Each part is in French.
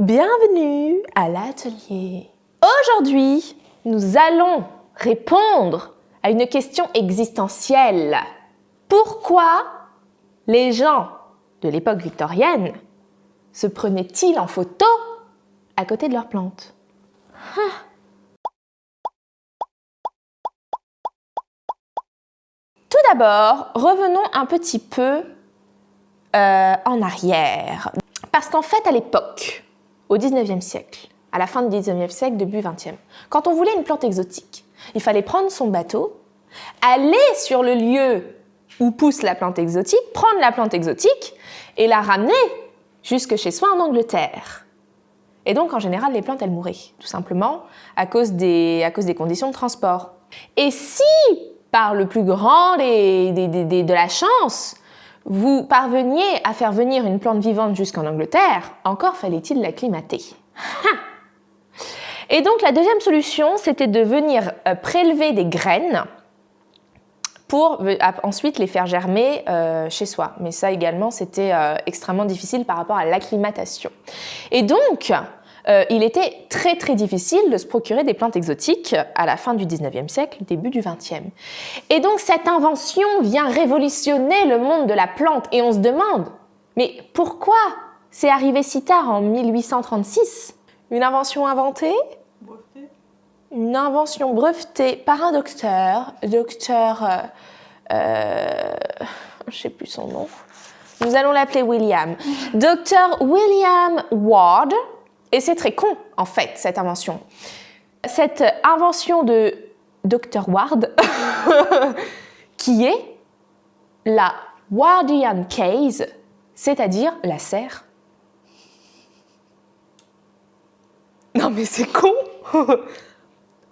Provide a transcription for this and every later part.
Bienvenue à l'atelier. Aujourd'hui, nous allons répondre à une question existentielle. Pourquoi les gens de l'époque victorienne se prenaient-ils en photo à côté de leurs plantes? Tout d'abord, revenons un petit peu en arrière. Parce qu'en fait, à l'époque, au 19e siècle, à la fin du 19e siècle, début 20e, quand on voulait une plante exotique, il fallait prendre son bateau, aller sur le lieu où pousse la plante exotique, prendre la plante exotique et la ramener jusque chez soi en Angleterre. Et donc, en général, les plantes, elles mouraient, tout simplement, à cause des conditions de transport. Et si, par le plus grand de la chance, vous parveniez à faire venir une plante vivante jusqu'en Angleterre, encore fallait-il l'acclimater. Et donc, la deuxième solution, c'était de venir prélever des graines pour ensuite les faire germer chez soi. Mais ça également, c'était extrêmement difficile par rapport à l'acclimatation. Et donc, il était très très difficile de se procurer des plantes exotiques à la fin du 19e siècle, début du 20e. Et donc, cette invention vient révolutionner le monde de la plante. Et on se demande, mais pourquoi c'est arrivé si tard en 1836? Une invention inventée? Breveté. Une invention brevetée par un docteur, je ne sais plus son nom, nous allons l'appeler William, docteur William Ward, et c'est très con en fait cette invention. Cette invention de Dr Ward, qui est la Wardian case, c'est-à-dire la serre. Non mais c'est con.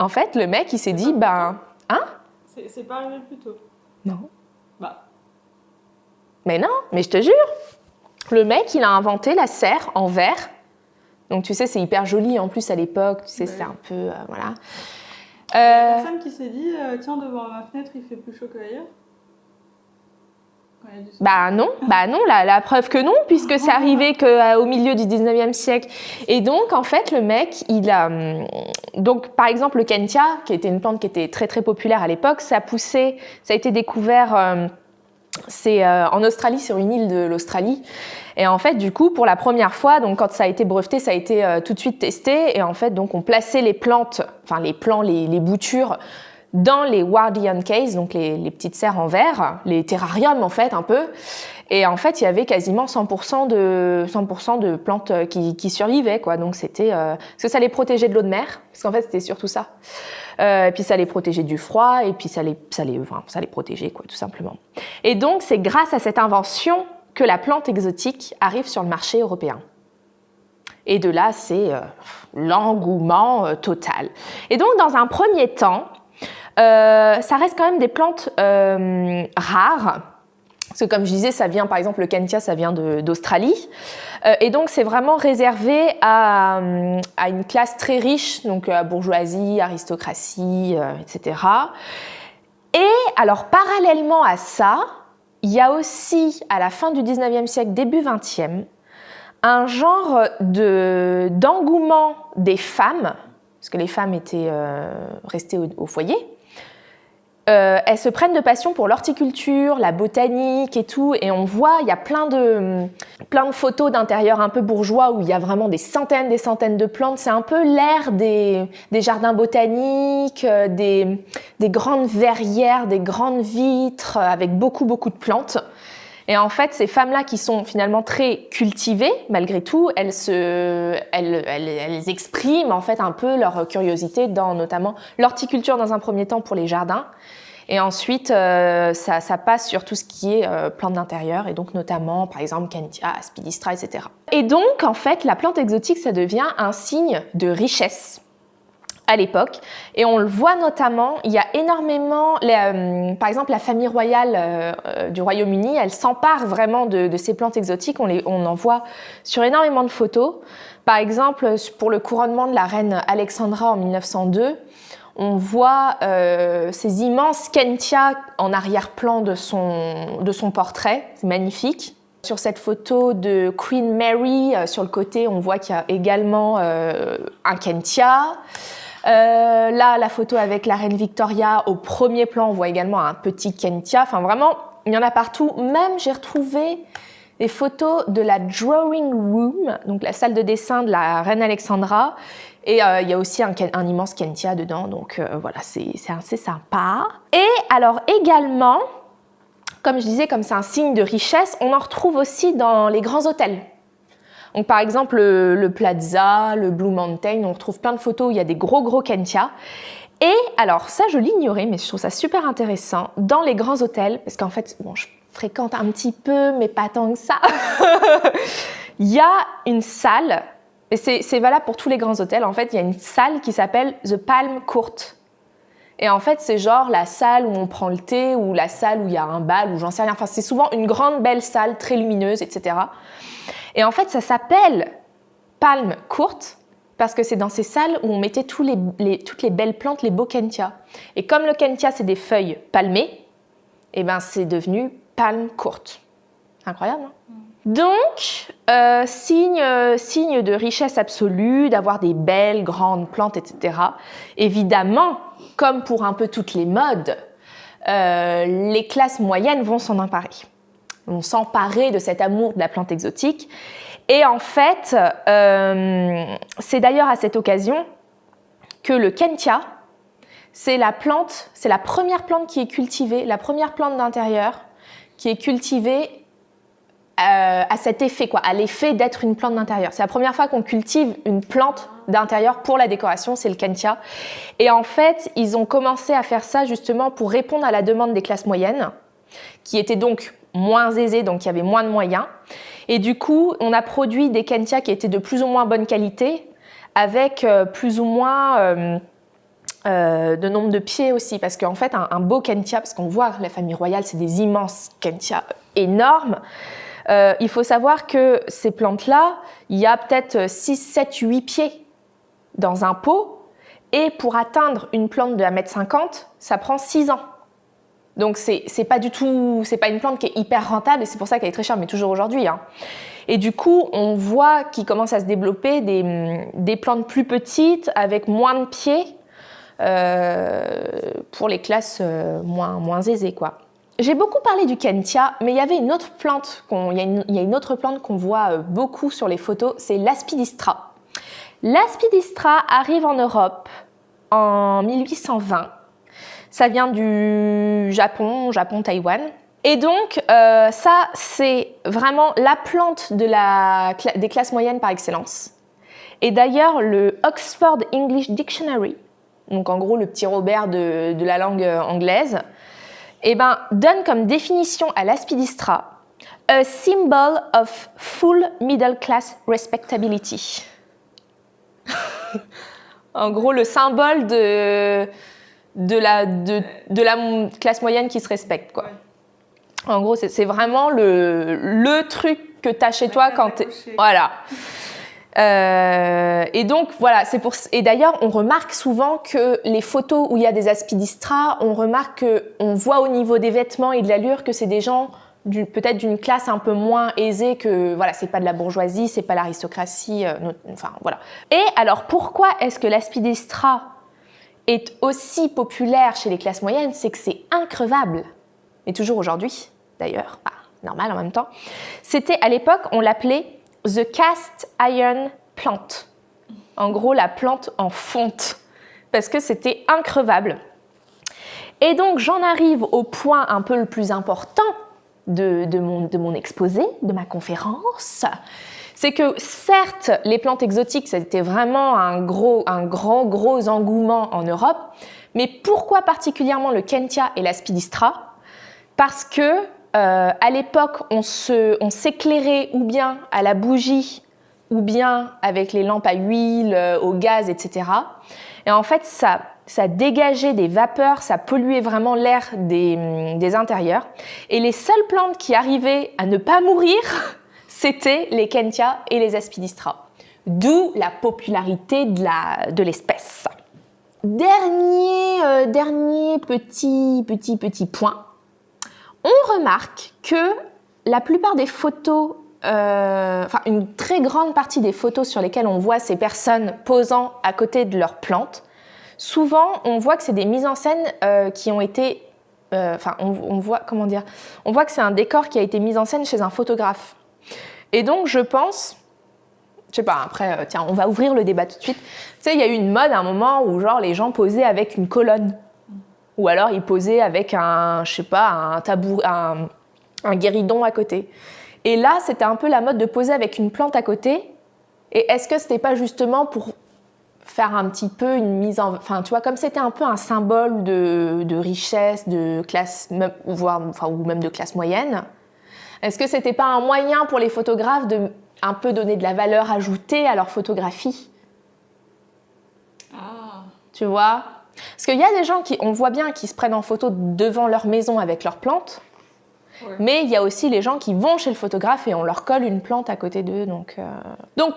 En fait, le mec, il s'est dit, hein? C'est pas arrivé plus tôt. Non. Bah. Mais non, mais je te jure. Le mec, il a inventé la serre en verre. Donc, tu sais, c'est hyper joli en plus à l'époque. Tu sais, c'est un peu, voilà. Personne qui s'est dit, tiens, devant ma fenêtre, il fait plus chaud qu'ailleurs. Bah non, la preuve que non, puisque c'est arrivé qu'au milieu du 19e siècle. Et donc, en fait, le mec, il a... Donc, par exemple, le Kentia, qui était une plante qui était très, très populaire à l'époque, ça a été découvert... c'est en Australie, sur une île de l'Australie. Et en fait, du coup, pour la première fois, donc quand ça a été breveté, ça a été tout de suite testé. Et en fait, donc, on plaçait les plantes, enfin les plants, les boutures, dans les Wardian cases, donc les petites serres en verre, les terrariums en fait, un peu. Et en fait, il y avait quasiment 100% de plantes qui survivaient, quoi. Donc c'était... parce que ça les protégeait de l'eau de mer, parce qu'en fait, c'était surtout ça. Et puis ça les protégeait du froid, et puis ça les protégeait, quoi, tout simplement. Et donc, c'est grâce à cette invention que la plante exotique arrive sur le marché européen. Et de là, c'est l'engouement total. Et donc, dans un premier temps, ça reste quand même des plantes rares. Parce que comme je disais, ça vient, par exemple, le Kentia, ça vient d'Australie. Et donc, c'est vraiment réservé à une classe très riche, donc bourgeoisie, aristocratie, etc. Et alors, parallèlement à ça, il y a aussi, à la fin du 19e siècle, début 20e, un genre d'engouement des femmes, parce que les femmes étaient restées au foyer. Elles se prennent de passion pour l'horticulture, la botanique et tout, et on voit, il y a plein de photos d'intérieur un peu bourgeois où il y a vraiment des centaines de plantes. C'est un peu l'ère des jardins botaniques, des grandes verrières, des grandes vitres avec beaucoup de plantes. Et en fait, ces femmes-là qui sont finalement très cultivées, malgré tout, elles expriment en fait un peu leur curiosité dans notamment l'horticulture dans un premier temps pour les jardins. Et ensuite, ça passe sur tout ce qui est plantes d'intérieur, et donc notamment, par exemple, Kentia, Aspidistra, etc. Et donc, en fait, la plante exotique, ça devient un signe de richesse à l'époque, et on le voit notamment, il y a énormément, par exemple la famille royale du Royaume-Uni, elle s'empare vraiment de ces plantes exotiques, on en voit sur énormément de photos. Par exemple, pour le couronnement de la reine Alexandra en 1902, on voit ces immenses Kentia en arrière-plan de son portrait, c'est magnifique. Sur cette photo de Queen Mary, sur le côté, on voit qu'il y a également un kentia. Là, la photo avec la reine Victoria, au premier plan, on voit également un petit kentia. Enfin, vraiment, il y en a partout. Même, j'ai retrouvé des photos de la drawing room, donc la salle de dessin de la reine Alexandra. Et il y a aussi un immense kentia dedans. Donc, voilà, c'est assez sympa. Et alors, également, comme je disais, comme c'est un signe de richesse, on en retrouve aussi dans les grands hôtels. Donc, par exemple, le Plaza, le Blue Mountain, on retrouve plein de photos où il y a des gros kentia. Et alors, ça, je l'ignorais, mais je trouve ça super intéressant. Dans les grands hôtels, parce qu'en fait, bon, je fréquente un petit peu, mais pas tant que ça, il y a une salle, et c'est valable pour tous les grands hôtels, en fait, il y a une salle qui s'appelle The Palm Court. Et en fait, c'est genre la salle où on prend le thé, ou la salle où il y a un bal, ou j'en sais rien. Enfin, c'est souvent une grande, belle salle, très lumineuse, etc. Et en fait, ça s'appelle Palm Court parce que c'est dans ces salles où on mettait toutes les belles plantes, les beaux kentia. Et comme le kentia, c'est des feuilles palmées, et ben c'est devenu Palm Court. Incroyable, hein? Donc, signe de richesse absolue, d'avoir des belles, grandes plantes, etc. Évidemment, comme pour un peu toutes les modes, les classes moyennes vont s'en emparer. Vont s'emparer de cet amour de la plante exotique. Et en fait, c'est d'ailleurs à cette occasion que le kentia, c'est la première plante qui est cultivée, la première plante d'intérieur qui est cultivée à cet effet, à l'effet d'être une plante d'intérieur. C'est la première fois qu'on cultive une plante d'intérieur pour la décoration, c'est le kentia. Et en fait, ils ont commencé à faire ça justement pour répondre à la demande des classes moyennes, qui étaient donc moins aisées, donc il y avait moins de moyens. Et du coup, on a produit des kentia qui étaient de plus ou moins bonne qualité, avec plus ou moins de nombre de pieds aussi. Parce qu'en fait, un beau kentia, parce qu'on voit la famille royale, c'est des immenses kentia énormes. Il faut savoir que ces plantes-là, il y a peut-être 6, 7, 8 pieds dans un pot. Et pour atteindre une plante de 1,50 m, ça prend 6 ans. Donc, c'est pas une plante qui est hyper rentable et c'est pour ça qu'elle est très chère, mais toujours aujourd'hui, hein. Et du coup, on voit qu'il commence à se développer des plantes plus petites avec moins de pieds pour les classes moins aisées, quoi. J'ai beaucoup parlé du kentia, mais il y avait une autre plante, il y a une autre plante qu'on voit beaucoup sur les photos, c'est l'aspidistra. L'aspidistra arrive en Europe en 1820. Ça vient du Japon, Taïwan. Et donc, ça, c'est vraiment la plante des classes moyennes par excellence. Et d'ailleurs, le Oxford English Dictionary, donc en gros le petit Robert de la langue anglaise, donne comme définition à l'aspidistra « a symbol of full middle class respectability ». En gros, le symbole de la classe moyenne qui se respecte, quoi. En gros, c'est vraiment le truc que tu as chez toi quand tu es... Voilà. Et donc voilà, et d'ailleurs on remarque souvent que les photos où il y a des aspidistras, on remarque qu'on voit au niveau des vêtements et de l'allure que c'est des gens peut-être d'une classe un peu moins aisée, que voilà, c'est pas de la bourgeoisie, c'est pas l'aristocratie, enfin voilà. Et alors pourquoi est-ce que l'aspidistra est aussi populaire chez les classes moyennes? C'est que c'est increvable, et toujours aujourd'hui d'ailleurs, normal en même temps. C'était à l'époque, on l'appelait The Cast Iron Plant. En gros, la plante en fonte. Parce que c'était increvable. Et donc, j'en arrive au point un peu le plus important de mon exposé, de ma conférence. C'est que, certes, les plantes exotiques, c'était vraiment un gros engouement en Europe. Mais pourquoi particulièrement le kentia et l'aspidistra? Parce que à l'époque, on s'éclairait ou bien à la bougie, ou bien avec les lampes à huile, au gaz, etc. Et en fait, ça dégageait des vapeurs, ça polluait vraiment l'air des intérieurs. Et les seules plantes qui arrivaient à ne pas mourir, c'était les kentia et les aspidistra. D'où la popularité de l'espèce. Dernier petit point. On remarque que la plupart des photos, enfin une très grande partie des photos sur lesquelles on voit ces personnes posant à côté de leurs plantes, souvent on voit que c'est des mises en scène qui ont été, enfin on voit, comment dire, on voit que c'est un décor qui a été mis en scène chez un photographe. Et donc je pense, je sais pas, après tiens, on va ouvrir le débat tout de suite. Tu sais, il y a eu une mode à un moment où genre les gens posaient avec une colonne. Ou alors ils posaient avec un, je sais pas, un tabouret, un guéridon à côté. Et là, c'était un peu la mode de poser avec une plante à côté. Et est-ce que c'était pas justement pour faire un petit peu une mise en... Enfin, tu vois, comme c'était un peu un symbole de richesse, de classe, voire, enfin, ou même de classe moyenne, est-ce que c'était pas un moyen pour les photographes de un peu donner de la valeur ajoutée à leur photographie? Ah. Tu vois? Parce qu'il y a des gens qui, on voit bien, qui se prennent en photo devant leur maison avec leurs plantes, Ouais. mais il y a aussi les gens qui vont chez le photographe et on leur colle une plante à côté d'eux. Donc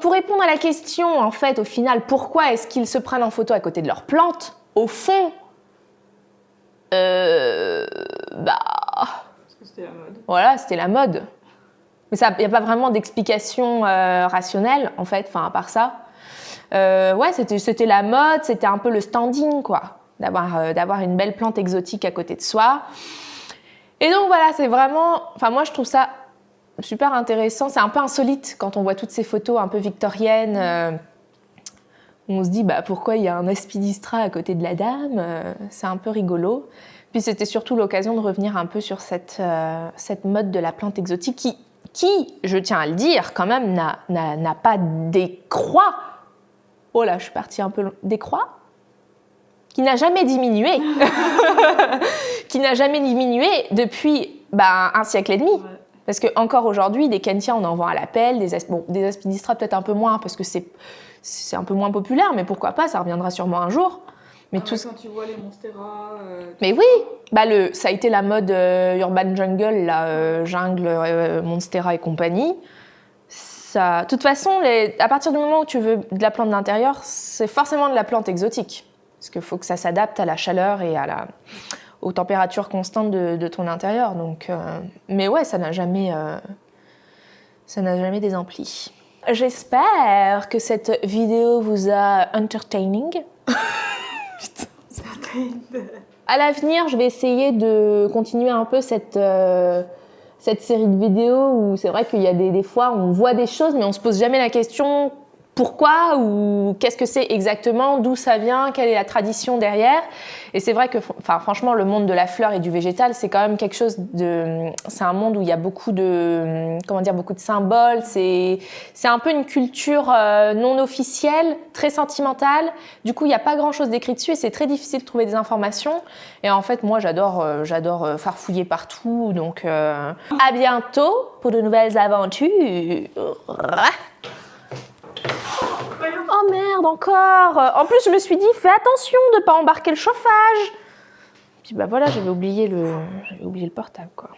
pour répondre à la question, en fait, au final, pourquoi est-ce qu'ils se prennent en photo à côté de leurs plantes? Au fond, Parce que c'était la mode. voilà, c'était la mode. Mais il n'y a pas vraiment d'explication rationnelle, en fait, enfin, à part ça. Ouais, c'était la mode, c'était un peu le standing, quoi, d'avoir une belle plante exotique à côté de soi. Et donc voilà, c'est vraiment... Enfin, moi, je trouve ça super intéressant. C'est un peu insolite quand on voit toutes ces photos un peu victoriennes. Où on se dit, bah, pourquoi il y a un aspidistra à côté de la dame? C'est un peu rigolo. Puis c'était surtout l'occasion de revenir un peu sur cette mode de la plante exotique qui, je tiens à le dire, quand même, n'a pas décroît. Oh là, je suis partie un peu... Décroît ? Qui n'a jamais diminué. Qui n'a jamais diminué depuis un siècle et demi. Ouais. Parce qu'encore aujourd'hui, des kentias, on en vend à l'appel, des aspidistras peut-être un peu moins, parce que c'est un peu moins populaire, mais pourquoi pas, ça reviendra sûrement un jour. Mais Quand tu vois les monstera... Mais oui, ça a été la mode urban jungle, jungle, monstera et compagnie. De toute façon, à partir du moment où tu veux de la plante d'intérieur, c'est forcément de la plante exotique. Parce qu'il faut que ça s'adapte à la chaleur et aux températures constantes de ton intérieur. Donc, mais ouais, ça n'a jamais désempli. J'espère que cette vidéo vous a entertaining. Putain. À l'avenir, je vais essayer de continuer un peu cette série de vidéos où c'est vrai qu'il y a des fois où on voit des choses mais on se pose jamais la question pourquoi ou qu'est-ce que c'est exactement, d'où ça vient, quelle est la tradition derrière. Et c'est vrai que franchement le monde de la fleur et du végétal, c'est quand même quelque chose c'est un monde où il y a beaucoup de beaucoup de symboles, c'est un peu une culture non officielle, très sentimentale. Du coup, il n'y a pas grand-chose d'écrit dessus et c'est très difficile de trouver des informations. Et en fait, moi j'adore farfouiller partout. Donc à bientôt pour de nouvelles aventures. Oh merde, encore! En plus, je me suis dit, fais attention de ne pas embarquer le chauffage! Puis bah voilà, j'avais oublié le portable, quoi.